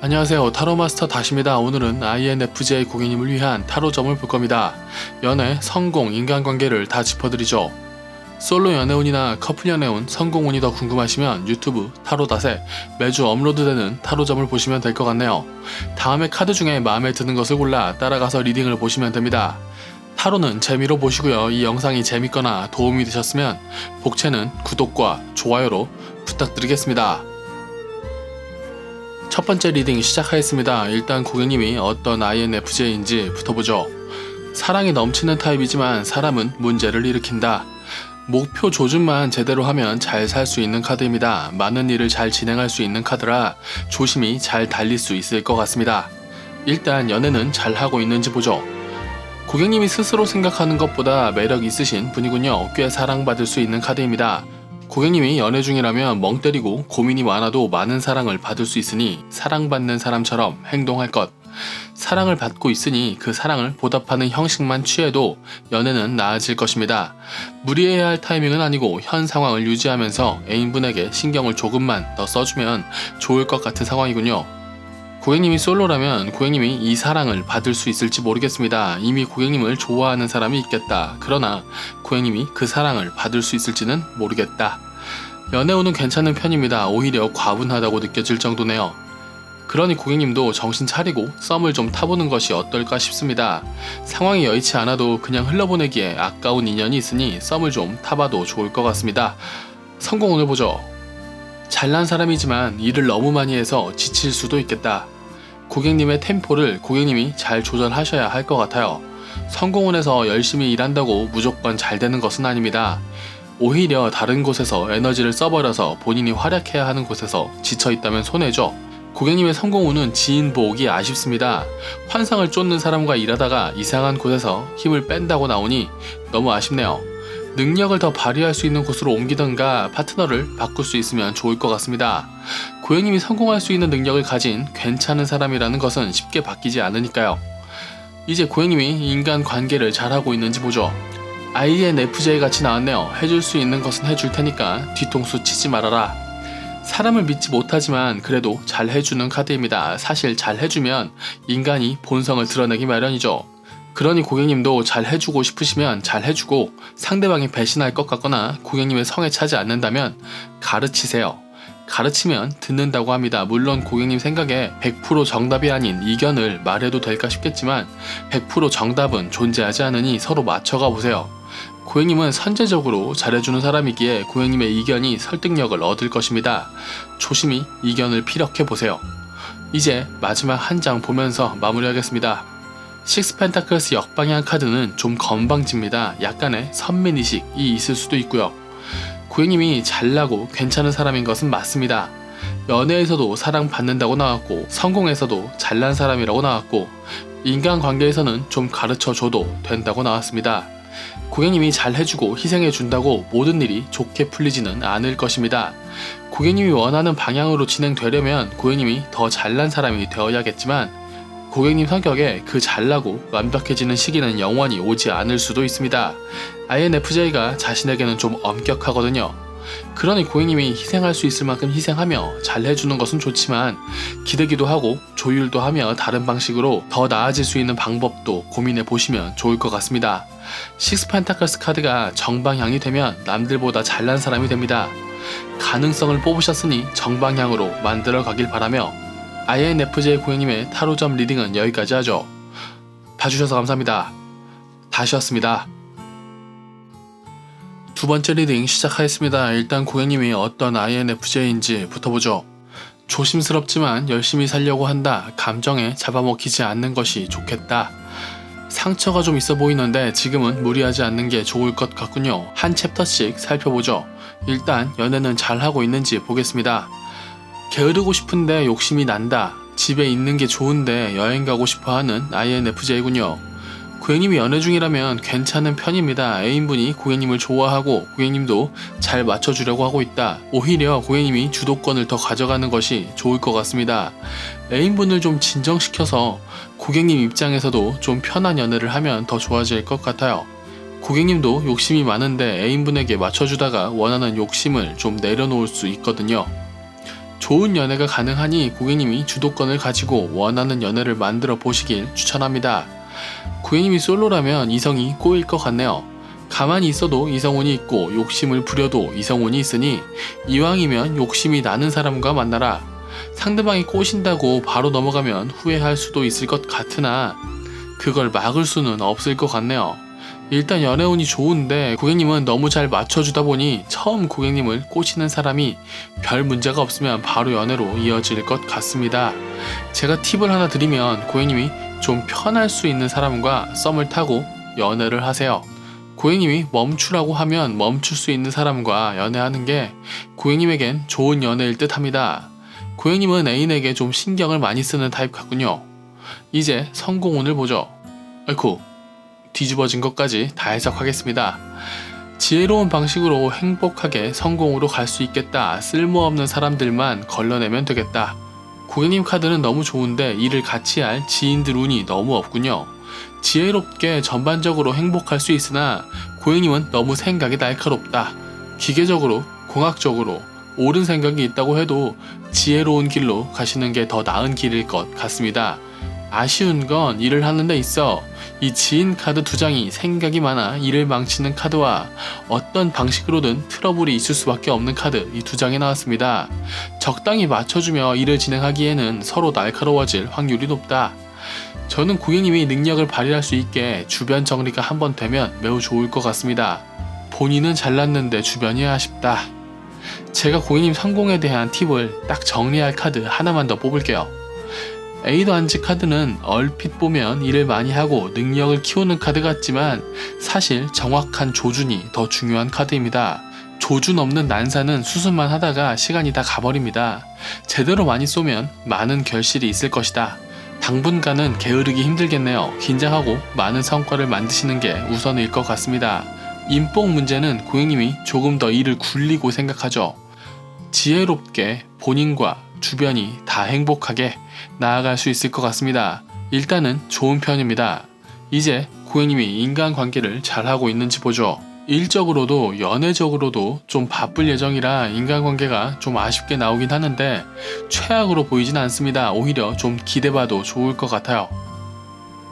안녕하세요. 타로마스터 다시입니다. 오늘은 INFJ 고객님을 위한 타로점을 볼 겁니다. 연애, 성공, 인간관계를 다 짚어드리죠. 솔로 연애운이나 커플 연애운, 성공운이 더 궁금하시면 유튜브 타로닷에 매주 업로드되는 타로점을 보시면 될 것 같네요. 다음에 카드 중에 마음에 드는 것을 골라 따라가서 리딩을 보시면 됩니다. 타로는 재미로 보시고요. 이 영상이 재밌거나 도움이 되셨으면 복채는 구독과 좋아요로 부탁드리겠습니다. 첫 번째 리딩 시작하겠습니다. 일단 고객님이 어떤 INFJ인지 붙어보죠. 사랑이 넘치는 타입이지만 사람은 문제를 일으킨다. 목표 조준만 제대로 하면 잘 살 수 있는 카드입니다. 많은 일을 잘 진행할 수 있는 카드라 조심히 잘 달릴 수 있을 것 같습니다. 일단 연애는 잘 하고 있는지 보죠. 고객님이 스스로 생각하는 것보다 매력 있으신 분이군요. 꽤 사랑받을 수 있는 카드입니다. 고객님이 연애 중이라면 멍 때리고 고민이 많아도 많은 사랑을 받을 수 있으니 사랑받는 사람처럼 행동할 것. 사랑을 받고 있으니 그 사랑을 보답하는 형식만 취해도 연애는 나아질 것입니다. 무리해야 할 타이밍은 아니고 현 상황을 유지하면서 애인분에게 신경을 조금만 더 써주면 좋을 것 같은 상황이군요. 고객님이 솔로라면 고객님이 이 사랑을 받을 수 있을지 모르겠습니다. 이미 고객님을 좋아하는 사람이 있겠다. 그러나 고객님이 그 사랑을 받을 수 있을지는 모르겠다. 연애운은 괜찮은 편입니다. 오히려 과분하다고 느껴질 정도네요. 그러니 고객님도 정신 차리고 썸을 좀 타보는 것이 어떨까 싶습니다. 상황이 여의치 않아도 그냥 흘러보내기에 아까운 인연이 있으니 썸을 좀 타봐도 좋을 것 같습니다. 성공운을 보죠. 잘난 사람이지만 일을 너무 많이 해서 지칠 수도 있겠다. 고객님의 템포를 고객님이 잘 조절하셔야 할 것 같아요. 성공운에서 열심히 일한다고 무조건 잘 되는 것은 아닙니다. 오히려 다른 곳에서 에너지를 써버려서 본인이 활약해야 하는 곳에서 지쳐있다면 손해죠. 고객님의 성공운은 지인 보호기 아쉽습니다. 환상을 쫓는 사람과 일하다가 이상한 곳에서 힘을 뺀다고 나오니 너무 아쉽네요. 능력을 더 발휘할 수 있는 곳으로 옮기던가 파트너를 바꿀 수 있으면 좋을 것 같습니다. 고객님이 성공할 수 있는 능력을 가진 괜찮은 사람이라는 것은 쉽게 바뀌지 않으니까요. 이제 고객님이 인간관계를 잘하고 있는지 보죠. INFJ 같이 나왔네요. 해줄 수 있는 것은 해줄 테니까 뒤통수 치지 말아라. 사람을 믿지 못하지만 그래도 잘 해주는 카드입니다. 사실 잘 해주면 인간이 본성을 드러내기 마련이죠. 그러니 고객님도 잘 해주고 싶으시면 잘 해주고 상대방이 배신할 것 같거나 고객님의 성에 차지 않는다면 가르치세요. 가르치면 듣는다고 합니다. 물론 고객님 생각에 100% 정답이 아닌 이견을 말해도 될까 싶겠지만 100% 정답은 존재하지 않으니 서로 맞춰가 보세요. 고객님은 선제적으로 잘해주는 사람이기에 고객님의 이견이 설득력을 얻을 것입니다. 조심히 이견을 피력해 보세요. 이제 마지막 한 장 보면서 마무리하겠습니다. 식스 펜타클스 역방향 카드는 좀 건방집니다. 약간의 선민의식이 있을 수도 있고요. 고객님이 잘나고 괜찮은 사람인 것은 맞습니다. 연애에서도 사랑받는다고 나왔고 성공에서도 잘난 사람이라고 나왔고 인간관계에서는 좀 가르쳐줘도 된다고 나왔습니다. 고객님이 잘 해주고 희생해준다고 모든 일이 좋게 풀리지는 않을 것입니다. 고객님이 원하는 방향으로 진행되려면 고객님이 더 잘난 사람이 되어야겠지만 고객님 성격에 그 잘나고 완벽해지는 시기는 영원히 오지 않을 수도 있습니다. INFJ가 자신에게는 좀 엄격하거든요. 그러니 고객님이 희생할 수 있을 만큼 희생하며 잘해주는 것은 좋지만 기대기도 하고 조율도 하며 다른 방식으로 더 나아질 수 있는 방법도 고민해 보시면 좋을 것 같습니다. 식스 펜타클스 카드가 정방향이 되면 남들보다 잘난 사람이 됩니다. 가능성을 뽑으셨으니 정방향으로 만들어 가길 바라며 INFJ 고객님의 타로점 리딩은 여기까지 하죠. 봐주셔서 감사합니다. 다시였습니다. 두 번째 리딩 시작하겠습니다. 일단 고객님이 어떤 INFJ인지 붙어보죠. 조심스럽지만 열심히 살려고 한다. 감정에 잡아먹히지 않는 것이 좋겠다. 상처가 좀 있어 보이는데 지금은 무리하지 않는 게 좋을 것 같군요. 한 챕터씩 살펴보죠. 일단 연애는 잘하고 있는지 보겠습니다. 게으르고 싶은데 욕심이 난다. 집에 있는 게 좋은데 여행 가고 싶어하는 INFJ군요. 고객님이 연애 중이라면 괜찮은 편입니다. 애인분이 고객님을 좋아하고 고객님도 잘 맞춰주려고 하고 있다. 오히려 고객님이 주도권을 더 가져가는 것이 좋을 것 같습니다. 애인분을 좀 진정시켜서 고객님 입장에서도 좀 편한 연애를 하면 더 좋아질 것 같아요. 고객님도 욕심이 많은데 애인분에게 맞춰주다가 원하는 욕심을 좀 내려놓을 수 있거든요. 좋은 연애가 가능하니 고객님이 주도권을 가지고 원하는 연애를 만들어 보시길 추천합니다. 고객님이 솔로라면 이성이 꼬일 것 같네요. 가만히 있어도 이성운이 있고 욕심을 부려도 이성운이 있으니 이왕이면 욕심이 나는 사람과 만나라. 상대방이 꼬신다고 바로 넘어가면 후회할 수도 있을 것 같으나 그걸 막을 수는 없을 것 같네요. 일단 연애운이 좋은데 고객님은 너무 잘 맞춰주다 보니 처음 고객님을 꼬시는 사람이 별 문제가 없으면 바로 연애로 이어질 것 같습니다. 제가 팁을 하나 드리면 고객님이 좀 편할 수 있는 사람과 썸을 타고 연애를 하세요. 고객님이 멈추라고 하면 멈출 수 있는 사람과 연애하는 게 고객님에겐 좋은 연애일 듯 합니다. 고객님은 애인에게 좀 신경을 많이 쓰는 타입 같군요. 이제 성공운을 보죠. 아이쿠, 뒤집어진 것까지 다 해석하겠습니다. 지혜로운 방식으로 행복하게 성공으로 갈 수 있겠다. 쓸모없는 사람들만 걸러내면 되겠다. 고객님 카드는 너무 좋은데 이를 같이 할 지인들 운이 너무 없군요. 지혜롭게 전반적으로 행복할 수 있으나 고객님은 너무 생각이 날카롭다. 기계적으로, 공학적으로 옳은 생각이 있다고 해도 지혜로운 길로 가시는 게 더 나은 길일 것 같습니다. 아쉬운 건 일을 하는 데 있어 이 지인 카드 2장이 생각이 많아 일을 망치는 카드와 어떤 방식으로든 트러블이 있을 수밖에 없는 카드 이 2장이 나왔습니다. 적당히 맞춰주며 일을 진행하기에는 서로 날카로워질 확률이 높다. 저는 고객님이 능력을 발휘할 수 있게 주변 정리가 한번 되면 매우 좋을 것 같습니다. 본인은 잘났는데 주변이 아쉽다. 제가 고객님 성공에 대한 팁을 딱 정리할 카드 하나만 더 뽑을게요. 에이더 한지 카드는 얼핏 보면 일을 많이 하고 능력을 키우는 카드 같지만 사실 정확한 조준이 더 중요한 카드입니다. 조준 없는 난사는 수습만 하다가 시간이 다 가버립니다. 제대로 많이 쏘면 많은 결실이 있을 것이다. 당분간은 게으르기 힘들겠네요. 긴장하고 많은 성과를 만드시는 게 우선일 것 같습니다. 인복 문제는 고객님이 조금 더 일을 굴리고 생각하죠. 지혜롭게 본인과 주변이 다 행복하게 나아갈 수 있을 것 같습니다. 일단은 좋은 편입니다. 이제 고객님이 인간관계를 잘하고 있는지 보죠. 일적으로도 연애적으로도 좀 바쁠 예정이라 인간관계가 좀 아쉽게 나오긴 하는데 최악으로 보이진 않습니다. 오히려 좀 기대봐도 좋을 것 같아요.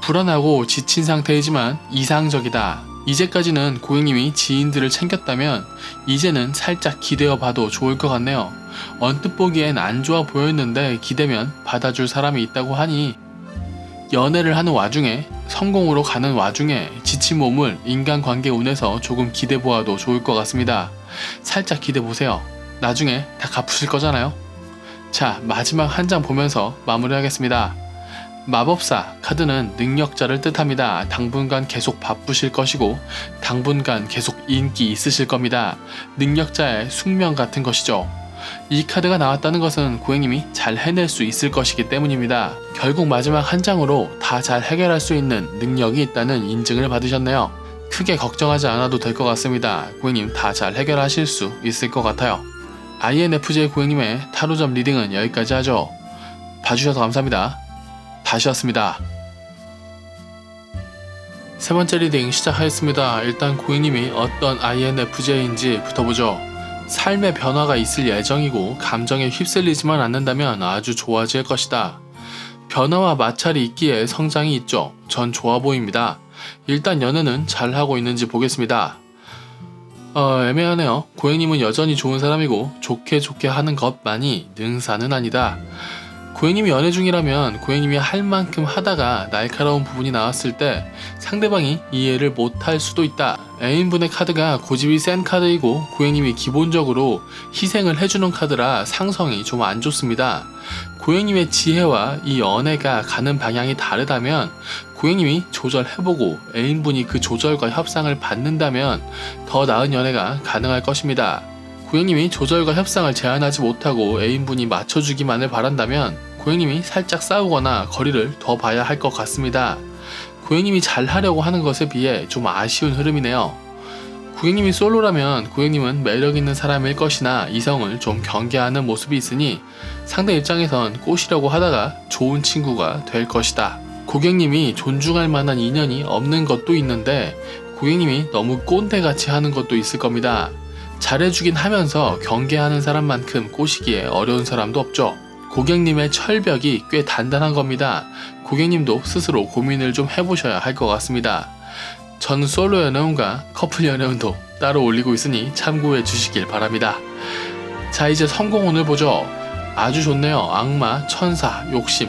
불안하고 지친 상태이지만 이상적이다. 이제까지는 고객님이 지인들을 챙겼다면 이제는 살짝 기대어 봐도 좋을 것 같네요. 언뜻 보기엔 안 좋아 보였는데 기대면 받아줄 사람이 있다고 하니 연애를 하는 와중에 성공으로 가는 와중에 지친 몸을 인간관계 운에서 조금 기대보아도 좋을 것 같습니다. 살짝 기대보세요. 나중에 다 갚으실 거잖아요. 자, 마지막 한 장 보면서 마무리하겠습니다. 마법사 카드는 능력자를 뜻합니다. 당분간 계속 바쁘실 것이고 당분간 계속 인기 있으실 겁니다. 능력자의 숙명 같은 것이죠. 이 카드가 나왔다는 것은 고객님이 잘 해낼 수 있을 것이기 때문입니다. 결국 마지막 한 장으로 다 잘 해결할 수 있는 능력이 있다는 인증을 받으셨네요. 크게 걱정하지 않아도 될 것 같습니다. 고객님 다 잘 해결하실 수 있을 것 같아요. INFJ 고객님의 타로점 리딩은 여기까지 하죠. 봐주셔서 감사합니다. 다시였습니다. 세 번째 리딩 시작하겠습니다. 일단 고객님이 어떤 INFJ인지부터 보죠. 삶의 변화가 있을 예정이고 감정에 휩쓸리지만 않는다면 아주 좋아질 것이다. 변화와 마찰이 있기에 성장이 있죠. 전 좋아 보입니다. 일단 연애는 잘하고 있는지 보겠습니다. 애매하네요. 고객님은 여전히 좋은 사람이고 좋게 하는 것만이 능사는 아니다. 고객님이 연애 중이라면 고객님이 할 만큼 하다가 날카로운 부분이 나왔을 때 상대방이 이해를 못할 수도 있다. 애인분의 카드가 고집이 센 카드이고 고객님이 기본적으로 희생을 해주는 카드라 상성이 좀 안 좋습니다. 고객님의 지혜와 이 연애가 가는 방향이 다르다면 고객님이 조절해보고 애인분이 그 조절과 협상을 받는다면 더 나은 연애가 가능할 것입니다. 고객님이 조절과 협상을 제한하지 못하고 애인분이 맞춰주기만을 바란다면 고객님이 살짝 싸우거나 거리를 더 봐야 할 것 같습니다. 고객님이 잘하려고 하는 것에 비해 좀 아쉬운 흐름이네요. 고객님이 솔로라면 고객님은 매력있는 사람일 것이나 이성을 좀 경계하는 모습이 있으니 상대 입장에선 꼬시려고 하다가 좋은 친구가 될 것이다. 고객님이 존중할 만한 인연이 없는 것도 있는데 고객님이 너무 꼰대같이 하는 것도 있을 겁니다. 잘해주긴 하면서 경계하는 사람만큼 꼬시기에 어려운 사람도 없죠. 고객님의 철벽이 꽤 단단한 겁니다. 고객님도 스스로 고민을 좀 해보셔야 할 것 같습니다. 전 솔로 연애운과 커플 연애운도 따로 올리고 있으니 참고해 주시길 바랍니다. 자, 이제 성공운을 보죠. 아주 좋네요. 악마, 천사, 욕심.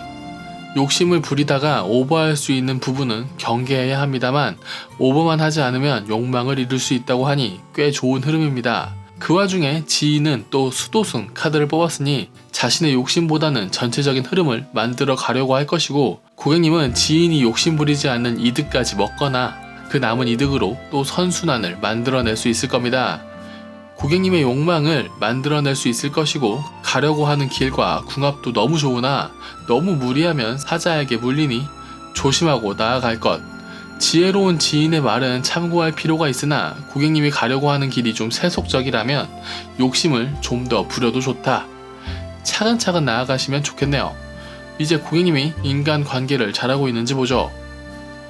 욕심을 부리다가 오버할 수 있는 부분은 경계해야 합니다만 오버만 하지 않으면 욕망을 이룰 수 있다고 하니 꽤 좋은 흐름입니다. 그 와중에 지인은 또 수도승 카드를 뽑았으니 자신의 욕심보다는 전체적인 흐름을 만들어 가려고 할 것이고, 고객님은 지인이 욕심 부리지 않는 이득까지 먹거나 그 남은 이득으로 또 선순환을 만들어낼 수 있을 겁니다. 고객님의 욕망을 만들어낼 수 있을 것이고, 가려고 하는 길과 궁합도 너무 좋으나 너무 무리하면 사자에게 물리니 조심하고 나아갈 것. 지혜로운 지인의 말은 참고할 필요가 있으나 고객님이 가려고 하는 길이 좀 세속적이라면 욕심을 좀 더 부려도 좋다. 차근차근 나아가시면 좋겠네요. 이제 고객님이 인간관계를 잘하고 있는지 보죠.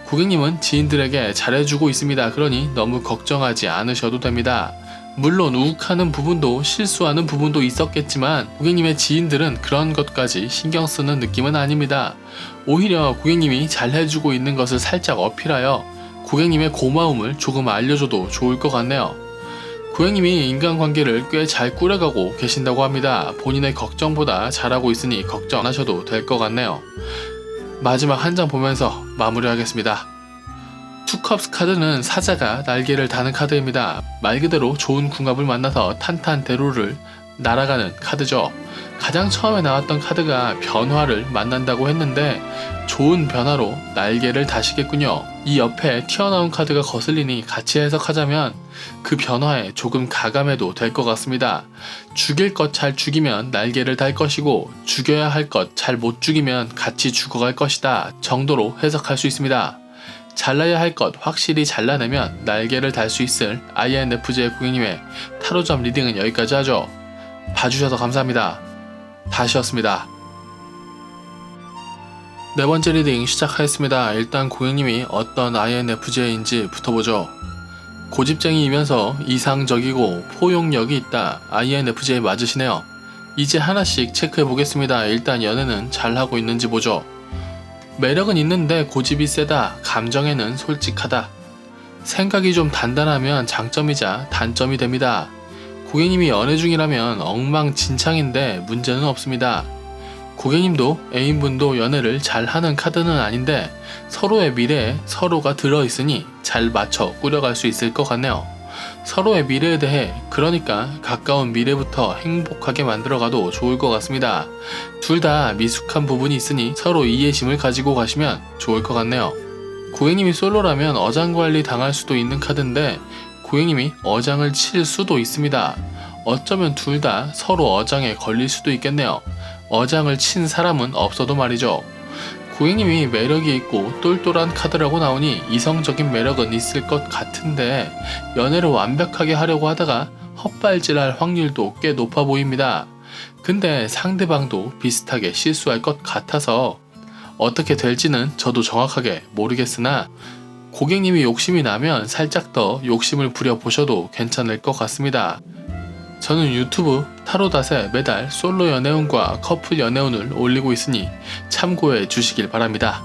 고객님은 지인들에게 잘해주고 있습니다. 그러니 너무 걱정하지 않으셔도 됩니다. 물론 욱하는 부분도 실수하는 부분도 있었겠지만 고객님의 지인들은 그런 것까지 신경 쓰는 느낌은 아닙니다. 오히려 고객님이 잘해주고 있는 것을 살짝 어필하여 고객님의 고마움을 조금 알려줘도 좋을 것 같네요. 고객님이 인간관계를 꽤 잘 꾸려가고 계신다고 합니다. 본인의 걱정보다 잘하고 있으니 걱정 안 하셔도 될 것 같네요. 마지막 한 장 보면서 마무리하겠습니다. 투컵스 카드는 사자가 날개를 다는 카드입니다. 말 그대로 좋은 궁합을 만나서 탄탄대로를 날아가는 카드죠. 가장 처음에 나왔던 카드가 변화를 만난다고 했는데 좋은 변화로 날개를 다시겠군요. 이 옆에 튀어나온 카드가 거슬리니 같이 해석하자면 그 변화에 조금 가감해도 될 것 같습니다. 죽일 것 잘 죽이면 날개를 달 것이고, 죽여야 할 것 잘 못 죽이면 같이 죽어갈 것이다 정도로 해석할 수 있습니다. 잘라야 할 것 확실히 잘라내면 날개를 달 수 있을 INFJ 고객님의 타로점 리딩은 여기까지 하죠. 봐주셔서 감사합니다. 다시였습니다. 네 번째 리딩 시작하겠습니다. 일단 고객님이 어떤 INFJ인지 붙어보죠. 고집쟁이이면서 이상적이고 포용력이 있다. INFJ 맞으시네요. 이제 하나씩 체크해 보겠습니다. 일단 연애는 잘하고 있는지 보죠. 매력은 있는데 고집이 세다. 감정에는 솔직하다. 생각이 좀 단단하면 장점이자 단점이 됩니다. 고객님이 연애 중이라면 엉망진창인데 문제는 없습니다. 고객님도 애인분도 연애를 잘하는 카드는 아닌데 서로의 미래에 서로가 들어있으니 잘 맞춰 꾸려갈 수 있을 것 같네요. 서로의 미래에 대해, 그러니까 가까운 미래부터 행복하게 만들어가도 좋을 것 같습니다. 둘 다 미숙한 부분이 있으니 서로 이해심을 가지고 가시면 좋을 것 같네요. 고객님이 솔로라면 어장관리 당할 수도 있는 카드인데 고객님이 어장을 칠 수도 있습니다. 어쩌면 둘 다 서로 어장에 걸릴 수도 있겠네요. 어장을 친 사람은 없어도 말이죠. 고객님이 매력이 있고 똘똘한 카드라고 나오니 이성적인 매력은 있을 것 같은데 연애를 완벽하게 하려고 하다가 헛발질할 확률도 꽤 높아 보입니다. 근데 상대방도 비슷하게 실수할 것 같아서 어떻게 될지는 저도 정확하게 모르겠으나 고객님이 욕심이 나면 살짝 더 욕심을 부려보셔도 괜찮을 것 같습니다. 저는 유튜브 타로닷에 매달 솔로 연애운과 커플 연애운을 올리고 있으니 참고해 주시길 바랍니다.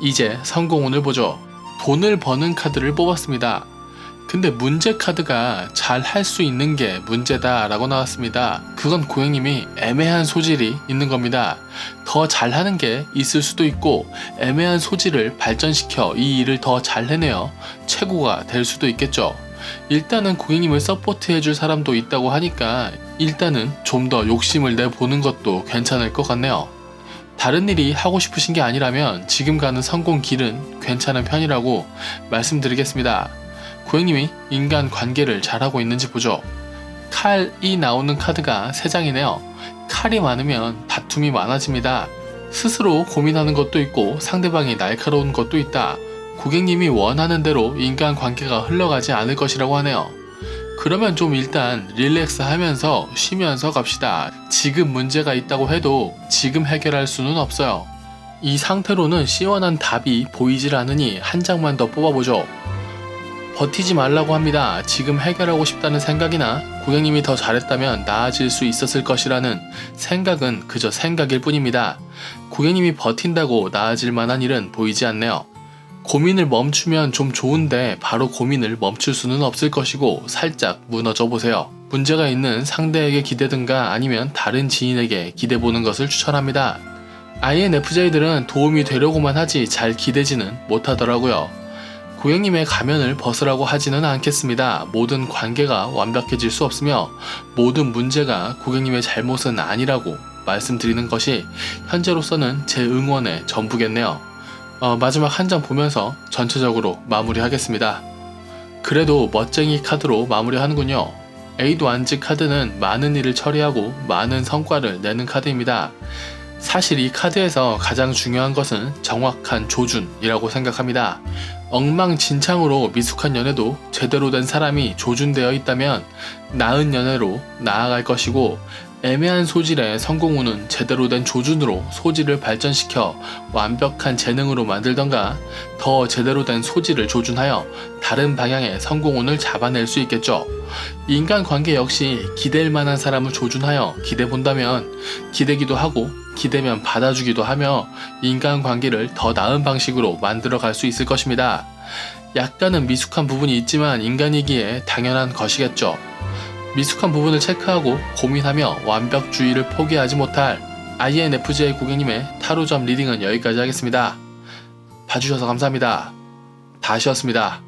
이제 성공운을 보죠. 돈을 버는 카드를 뽑았습니다. 근데 문제 카드가 잘 할 수 있는 게 문제다 라고 나왔습니다. 그건 고객님이 애매한 소질이 있는 겁니다. 더 잘하는 게 있을 수도 있고 애매한 소질을 발전시켜 이 일을 더 잘 해내어 최고가 될 수도 있겠죠. 일단은 고객님을 서포트 해줄 사람도 있다고 하니까 일단은 좀 더 욕심을 내보는 것도 괜찮을 것 같네요. 다른 일이 하고 싶으신 게 아니라면 지금 가는 성공 길은 괜찮은 편이라고 말씀드리겠습니다. 고객님이 인간관계를 잘하고 있는지 보죠. 칼이 나오는 카드가 3장이네요. 칼이 많으면 다툼이 많아집니다. 스스로 고민하는 것도 있고 상대방이 날카로운 것도 있다. 고객님이 원하는 대로 인간관계가 흘러가지 않을 것이라고 하네요. 그러면 좀 일단 릴렉스 하면서 쉬면서 갑시다. 지금 문제가 있다고 해도 지금 해결할 수는 없어요. 이 상태로는 시원한 답이 보이질 않으니 한 장만 더 뽑아보죠. 버티지 말라고 합니다. 지금 해결하고 싶다는 생각이나 고객님이 더 잘했다면 나아질 수 있었을 것이라는 생각은 그저 생각일 뿐입니다. 고객님이 버틴다고 나아질 만한 일은 보이지 않네요. 고민을 멈추면 좀 좋은데 바로 고민을 멈출 수는 없을 것이고 살짝 무너져 보세요. 문제가 있는 상대에게 기대든가 아니면 다른 지인에게 기대보는 것을 추천합니다. INFJ들은 도움이 되려고만 하지 잘 기대지는 못하더라고요. 고객님의 가면을 벗으라고 하지는 않겠습니다. 모든 관계가 완벽해질 수 없으며 모든 문제가 고객님의 잘못은 아니라고 말씀드리는 것이 현재로서는 제 응원의 전부겠네요. 마지막 한 장 보면서 전체적으로 마무리하겠습니다. 그래도 멋쟁이 카드로 마무리하는군요. 에이도 안지 카드는 많은 일을 처리하고 많은 성과를 내는 카드입니다. 사실 이 카드에서 가장 중요한 것은 정확한 조준이라고 생각합니다. 엉망진창으로 미숙한 연애도 제대로 된 사람이 조준되어 있다면 나은 연애로 나아갈 것이고, 애매한 소질의 성공운은 제대로 된 조준으로 소질을 발전시켜 완벽한 재능으로 만들던가 더 제대로 된 소질을 조준하여 다른 방향의 성공운을 잡아낼 수 있겠죠. 인간관계 역시 기댈 만한 사람을 조준하여 기대본다면 기대기도 하고 기대면 받아주기도 하며 인간관계를 더 나은 방식으로 만들어갈 수 있을 것입니다. 약간은 미숙한 부분이 있지만 인간이기에 당연한 것이겠죠. 미숙한 부분을 체크하고 고민하며 완벽주의를 포기하지 못할 INFJ 고객님의 타로점 리딩은 여기까지 하겠습니다. 봐주셔서 감사합니다. 다시였습니다.